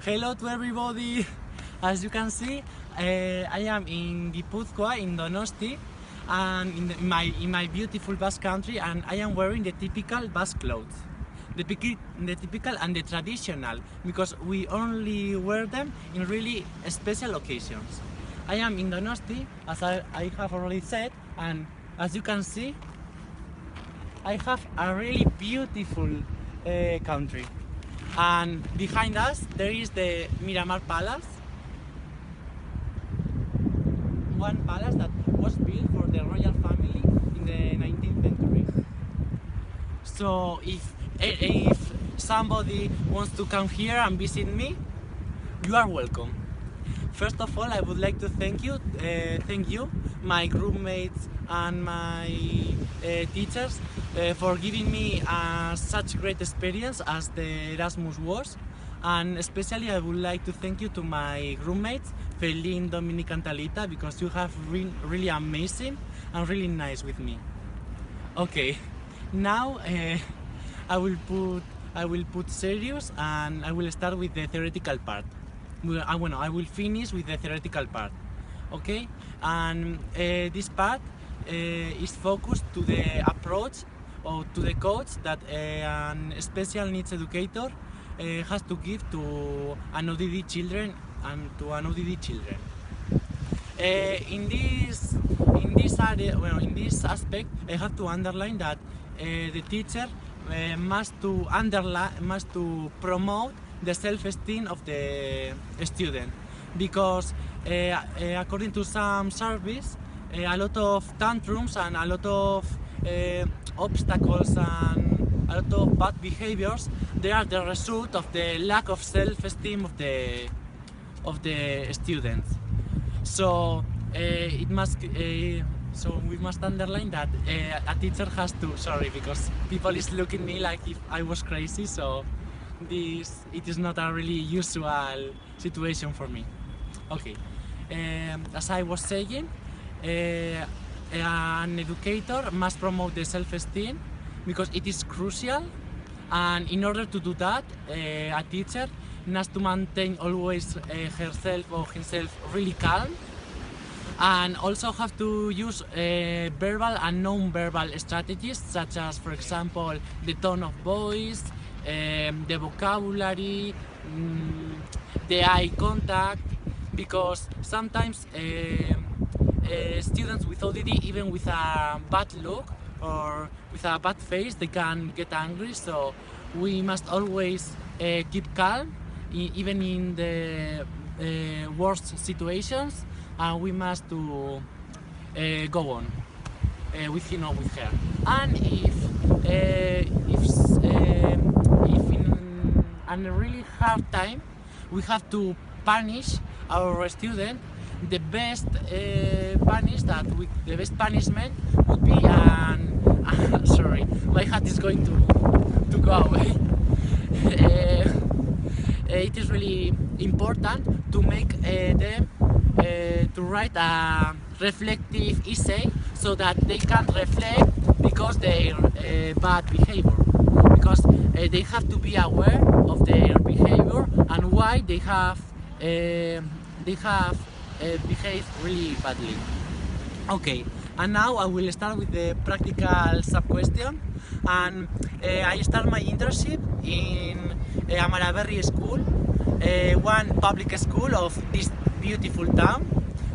Hello to everybody! As you can see, I am in Gipuzkoa, in Donosti, and in my beautiful Basque country, and I am wearing the typical Basque clothes. The typical and the traditional, because we only wear them in really special occasions. I am in Donosti, as I have already said, and as you can see, I have a really beautiful country. And behind us there is the Miramar Palace, one palace that was built for the royal family in the 19th century. So if somebody wants to come here and visit me, you are welcome. First of all, I would like to thank you, my roommates and my teachers for giving me such great experience as the Erasmus was, and especially I would like to thank you to my roommates, Felin, Dominic and Talita, because you have been really amazing and really nice with me. Okay, now I will put serious and I will start with the theoretical part. I will finish with the theoretical part, okay? And this part is focused to the approach or to the coach that an special needs educator has to give to an ODD children and to an ODD children. In this area, well, in this aspect, I have to underline that the teacher must to promote the self-esteem of the student, because according to some surveys, a lot of tantrums and a lot of obstacles and a lot of bad behaviors, they are the result of the lack of self-esteem of the students. So so we must underline that a teacher has to, sorry, because people is looking at me like if I was crazy, so it is not a really usual situation for me. Okay, as I was saying, an educator must promote the self-esteem because it is crucial, and in order to do that, a teacher has to maintain always herself or himself really calm, and also have to use verbal and non-verbal strategies, such as, for example, the tone of voice, the vocabulary, the eye contact, because sometimes students with ODD, even with a bad look or with a bad face, they can get angry, so we must always keep calm, even in the worst situations, and we must to go on with him or with her. And if in a really hard time we have to punish our student, the best punishment would be sorry, my hat is going to go away. It is really important to make them to write a reflective essay so that they can reflect because their bad behavior, because they have to be aware of their behavior and why they have behaved really badly. Okay, and now I will start with the practical sub-question, and I start my internship in Amaraberri school, one public school of this beautiful town,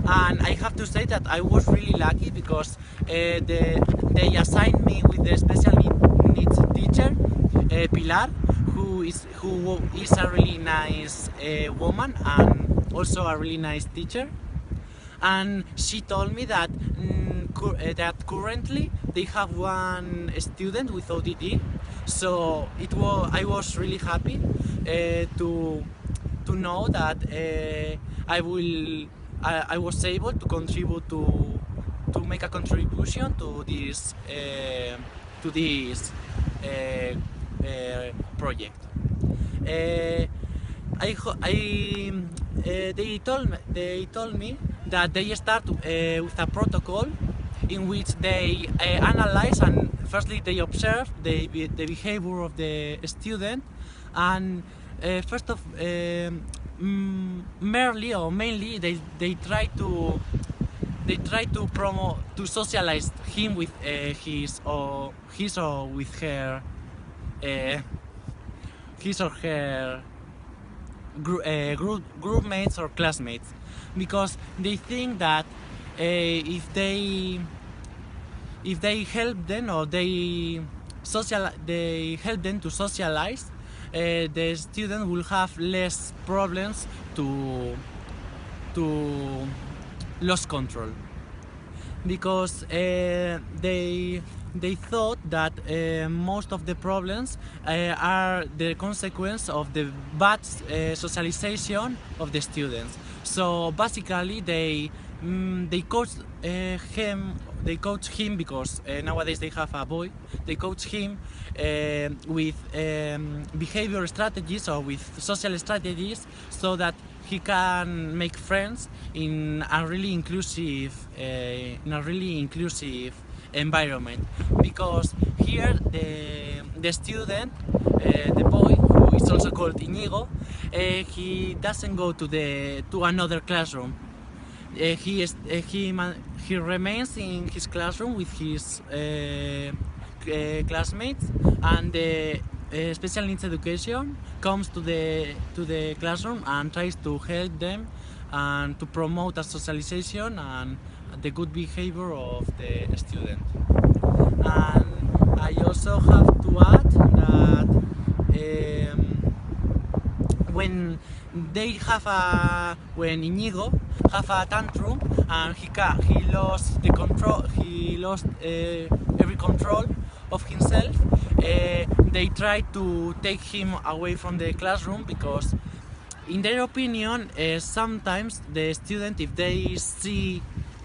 and I have to say that I was really lucky because they assigned me with the special needs teacher, Pilar, who is a really nice woman and also a really nice teacher, and she told me that currently they have one student with ODD, so I was really happy to know that I was able to contribute to make a contribution to this project. They told me that they start with a protocol in which they analyze, and firstly they observe the behavior of the student, and first of merely or mainly they try to promote to socialize him with his or with her uh, his or her group mates or classmates, because they think that if they help them or they help them to socialize, the student will have less problems to lose control, because they thought that most of the problems are the consequence of the bad socialization of the students. So basically, they coach him. They coach him because nowadays they have a boy. They coach him with behavior strategies or with social strategies, so that he can make friends in a really inclusive environment. Because here the student, the boy, who is also called Inigo, he doesn't go to another classroom. He remains in his classroom with his classmates, and the special needs education comes to the classroom and tries to help them and to promote a socialization and the good behavior of the student. And I also have to add that when when Inigo have a tantrum and he lost the control, he lost every control of himself, they try to take him away from the classroom, because in their opinion, sometimes the student, if they see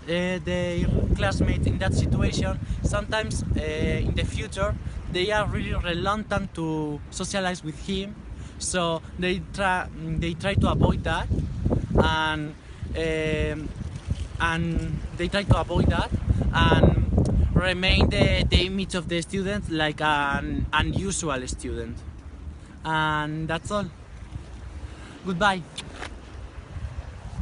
their classmates in that situation, sometimes in the future they are really reluctant to socialize with him. So they try to avoid that, and they try to avoid that and remain the image of the student like an unusual student. And that's all. Goodbye.